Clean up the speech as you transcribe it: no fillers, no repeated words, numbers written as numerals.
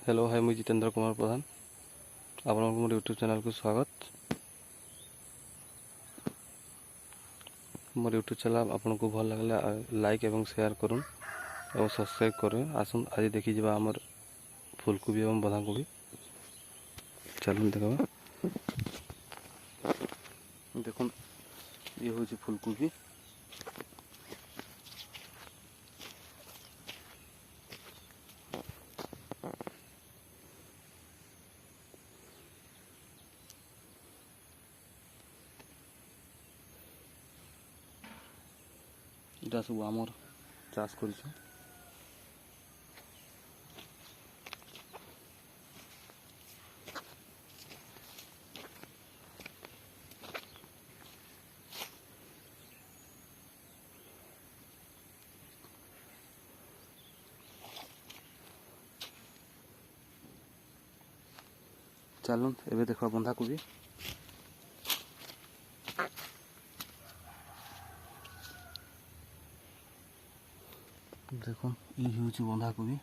Hello hi मुझे जितेंद्र कुमार प्रधान आपन मोर YouTube channel को स्वागत। मोर यूट्यूब चैनल आपन को भल लगले लाइक एवं शेयर करूँ और सब्सक्राइब करें। आसन आज देखी जा आमर फूलकोबी एवं बंधाकोबी। चलो देखा देखो ये हूँ फूलकोबी। इटा सब आमर चाष कर चलो एबे देखो बंधाकोबी। देखो ये हूँ बंधाकोबी।